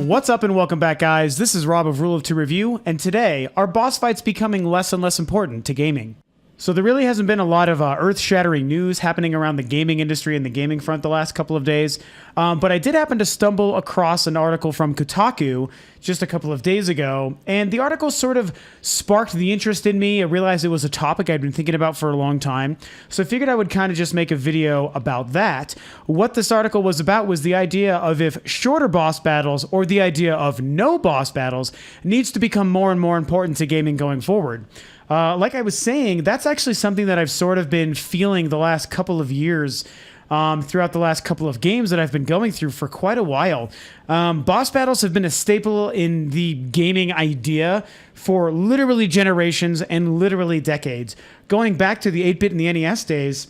What's up and welcome back, guys. This is Rob of Rule of Two Review, and today, are boss fights becoming less and less important to gaming? So there really hasn't been a lot of earth-shattering news happening around the gaming industry and the gaming front the last couple of days, but I did happen to stumble across an article from Kotaku just a couple of days ago, and the article sort of sparked the interest in me. I realized it was a topic I'd been thinking about for a long time, so I figured I would kind of just make a video about that. What this article was about was the idea of if shorter boss battles or the idea of no boss battles needs to become more and more important to gaming going forward. Like I was saying, that's actually something that I've sort of been feeling the last couple of years throughout the last couple of games that I've been going through for quite a while. Boss battles have been a staple in the gaming idea for literally generations and literally decades. Going back to the 8-bit and the NES days,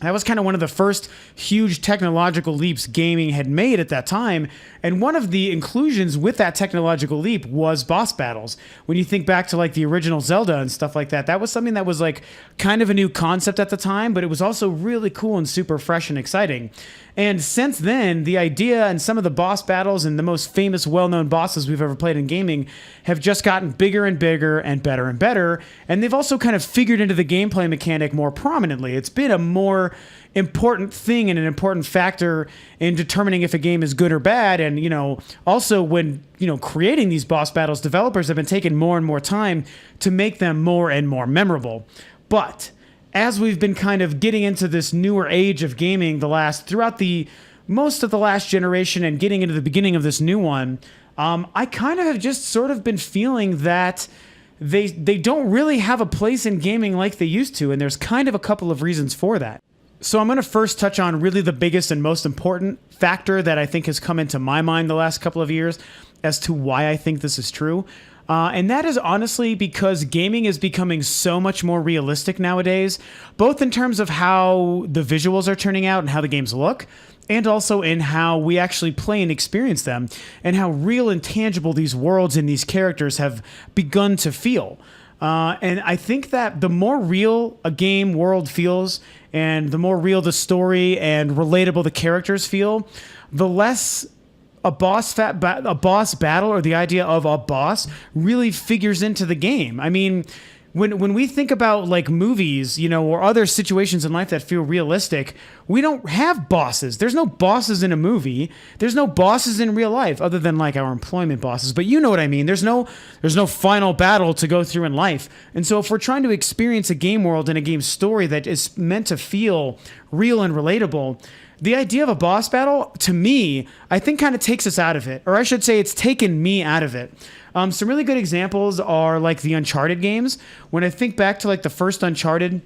that was kind of one of the first huge technological leaps gaming had made at that time. And one of the inclusions with that technological leap was boss battles. When you think back to like the original Zelda and stuff like that, that was something that was like kind of a new concept at the time, but it was also really cool and super fresh and exciting. And since then, the idea and some of the boss battles and the most famous, well-known bosses we've ever played in gaming have just gotten bigger and bigger and better and better. And they've also kind of figured into the gameplay mechanic more prominently. It's been a more important thing and an important factor in determining if a game is good or bad. And, also when, creating these boss battles, developers have been taking more and more time to make them more and more memorable. But as we've been kind of getting into this newer age of gaming throughout the most of the last generation and getting into the beginning of this new one, I kind of have just sort of been feeling that they don't really have a place in gaming like they used to, and there's kind of a couple of reasons for that. So I'm going to first touch on really the biggest and most important factor that I think has come into my mind the last couple of years as to why I think this is true. And that is honestly because gaming is becoming so much more realistic nowadays, both in terms of how the visuals are turning out and how the games look, and also in how we actually play and experience them, and how real and tangible these worlds and these characters have begun to feel. And I think that the more real a game world feels, and the more real the story and relatable the characters feel, the less a boss battle or the idea of a boss really figures into the game. I mean, when we think about like movies, or other situations in life that feel realistic, we don't have bosses. There's no bosses in a movie. There's no bosses in real life other than like our employment bosses. But you know what I mean. There's no final battle to go through in life. And so if we're trying to experience a game world and a game story that is meant to feel real and relatable, the idea of a boss battle, to me, I think kind of takes us out of it. Or I should say it's taken me out of it. Some really good examples are like the Uncharted games. When I think back to like the first Uncharted,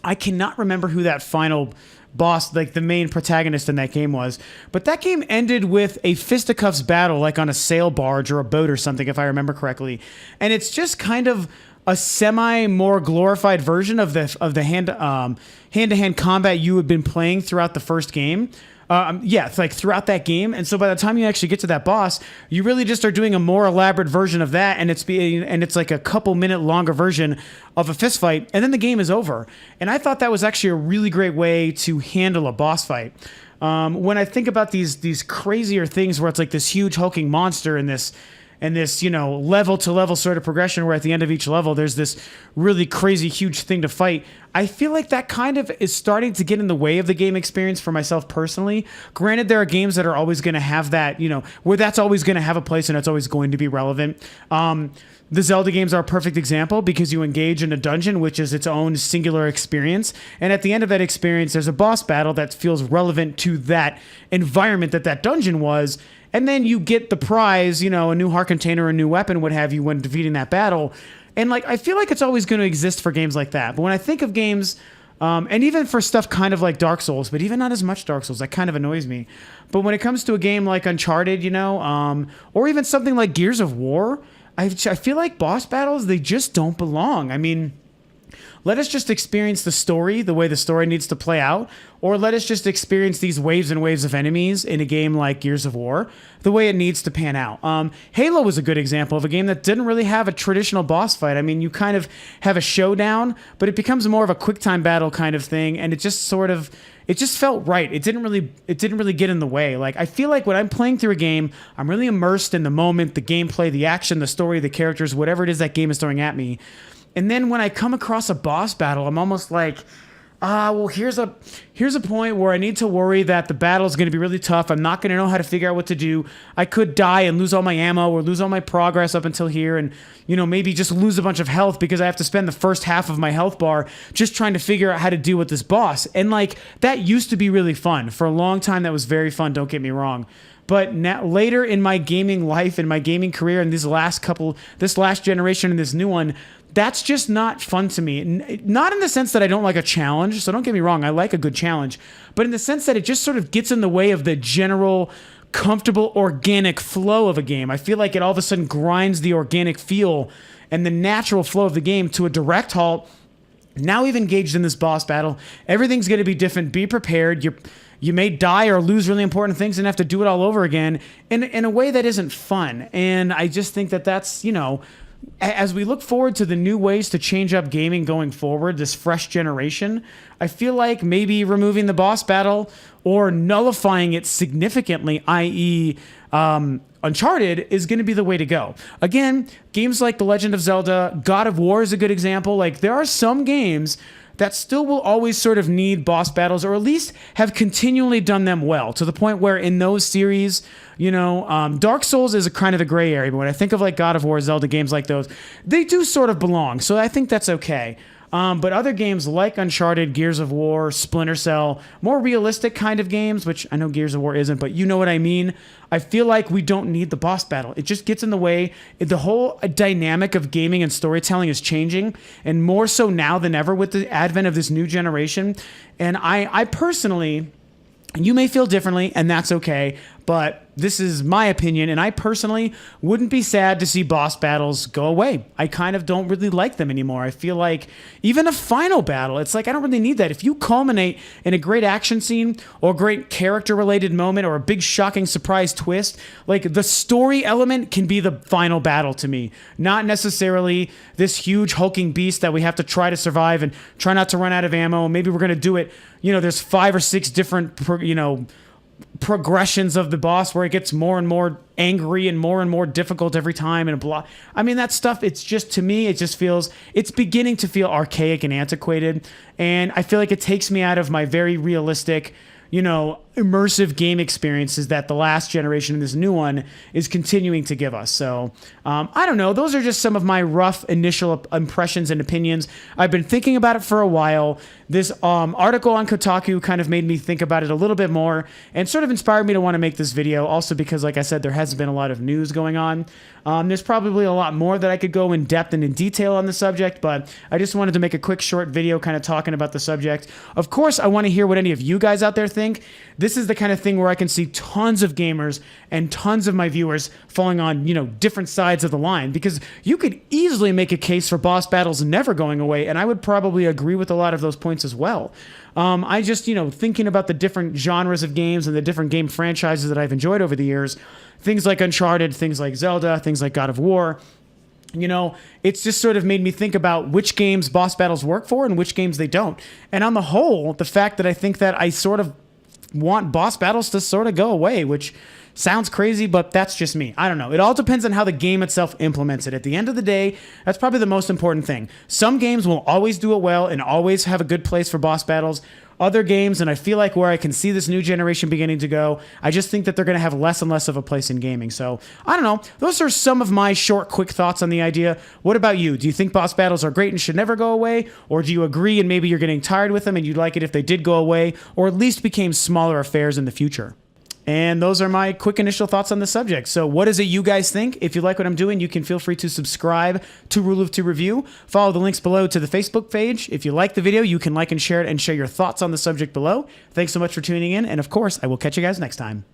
I cannot remember who that final boss, like the main protagonist in that game was. But that game ended with a fisticuffs battle like on a sail barge or a boat or something, if I remember correctly. And it's just kind of a more glorified version of the hand-to-hand combat you had been playing throughout the first game. It's like throughout that game. And so by the time you actually get to that boss, you really just are doing a more elaborate version of that. And it's like a couple minute longer version of a fist fight. And then the game is over. And I thought that was actually a really great way to handle a boss fight. When I think about these crazier things where it's like this huge hulking monster and this level to level sort of progression where at the end of each level, there's this really crazy, huge thing to fight. I feel like that kind of is starting to get in the way of the game experience for myself personally. Granted, there are games that are always going to have that, where that's always going to have a place and it's always going to be relevant. The Zelda games are a perfect example because you engage in a dungeon, which is its own singular experience. And at the end of that experience, there's a boss battle that feels relevant to that environment that dungeon was. And then you get the prize, a new heart container, a new weapon, what have you, when defeating that battle. And I feel like it's always going to exist for games like that. But when I think of games, and even for stuff kind of like Dark Souls, but even not as much Dark Souls, that kind of annoys me. But when it comes to a game like Uncharted, or even something like Gears of War, I feel like boss battles, they just don't belong. I mean, let us just experience the story the way the story needs to play out, or let us just experience these waves and waves of enemies in a game like Gears of War the way it needs to pan out. Halo was a good example of a game that didn't really have a traditional boss fight. I mean, you kind of have a showdown, but it becomes more of a quick time battle kind of thing, and it just felt right. It didn't really get in the way. Like, I feel like when I'm playing through a game, I'm really immersed in the moment, the gameplay, the action, the story, the characters, whatever it is that game is throwing at me. And then when I come across a boss battle, I'm almost like, well, here's a point where I need to worry that the battle is going to be really tough. I'm not going to know how to figure out what to do. I could die and lose all my ammo or lose all my progress up until here, and maybe just lose a bunch of health because I have to spend the first half of my health bar just trying to figure out how to deal with this boss. And like, that used to be really fun. For a long time, that was very fun, don't get me wrong. But now, later in my gaming life, in my gaming career, and this last generation and this new one, that's just not fun to me. Not in the sense that I don't like a challenge, so don't get me wrong, I like a good challenge, but in the sense that it just sort of gets in the way of the general comfortable, organic flow of a game. I feel like it all of a sudden grinds the organic feel and the natural flow of the game to a direct halt. Now we've engaged in this boss battle. Everything's going to be different. Be prepared. You may die or lose really important things and have to do it all over again in a way that isn't fun. And I just think that that's, as we look forward to the new ways to change up gaming going forward, this fresh generation, I feel like maybe removing the boss battle or nullifying it significantly, i.e., Uncharted, is going to be the way to go. Again, games like The Legend of Zelda, God of War is a good example. Like, there are some games that still will always sort of need boss battles, or at least have continually done them well, to the point where in those series, Dark Souls is a kind of a gray area, but when I think of like God of War, Zelda games like those, they do sort of belong, so I think that's okay. But other games like Uncharted, Gears of War, Splinter Cell, more realistic kind of games, which I know Gears of War isn't, but you know what I mean. I feel like we don't need the boss battle. It just gets in the way. The whole dynamic of gaming and storytelling is changing, and more so now than ever with the advent of this new generation. And I personally, you may feel differently, and that's okay, but this is my opinion, and I personally wouldn't be sad to see boss battles go away. I kind of don't really like them anymore. I feel like even a final battle, it's like I don't really need that. If you culminate in a great action scene or a great character-related moment or a big shocking surprise twist, like the story element can be the final battle to me, not necessarily this huge hulking beast that we have to try to survive and try not to run out of ammo. Maybe we're going to do it, there's 5 or 6 different, progressions of the boss where it gets more and more angry and more difficult every time and blah. I mean, that stuff, it's just, to me, it's beginning to feel archaic and antiquated. And I feel like it takes me out of my very realistic, immersive game experiences that the last generation and this new one is continuing to give us. So I don't know. Those are just some of my rough initial impressions and opinions. I've been thinking about it for a while. This article on Kotaku kind of made me think about it a little bit more and sort of inspired me to want to make this video. Also because, like I said, there hasn't been a lot of news going on. There's probably a lot more that I could go in depth and in detail on the subject, but I just wanted to make a quick short video kind of talking about the subject. Of course, I want to hear what any of you guys out there think. This is the kind of thing where I can see tons of gamers and tons of my viewers falling on, different sides of the line, because you could easily make a case for boss battles never going away, and I would probably agree with a lot of those points as well. I just, thinking about the different genres of games and the different game franchises that I've enjoyed over the years, things like Uncharted, things like Zelda, things like God of War, it's just sort of made me think about which games boss battles work for and which games they don't. And on the whole, the fact that I think that I sort of want boss battles to sort of go away, which sounds crazy, but that's just me. I don't know. It all depends on how the game itself implements it. At the end of the day, that's probably the most important thing. Some games will always do it well and always have a good place for boss battles. Other games, and I feel like where I can see this new generation beginning to go, I just think that they're going to have less and less of a place in gaming. So, I don't know. Those are some of my short, quick thoughts on the idea. What about you? Do you think boss battles are great and should never go away? Or do you agree and maybe you're getting tired with them and you'd like it if they did go away, or at least became smaller affairs in the future? And those are my quick initial thoughts on the subject. So what is it you guys think? If you like what I'm doing, you can feel free to subscribe to Rule of Two Review. Follow the links below to the Facebook page. If you like the video, you can like and share it and share your thoughts on the subject below. Thanks so much for tuning in. And of course, I will catch you guys next time.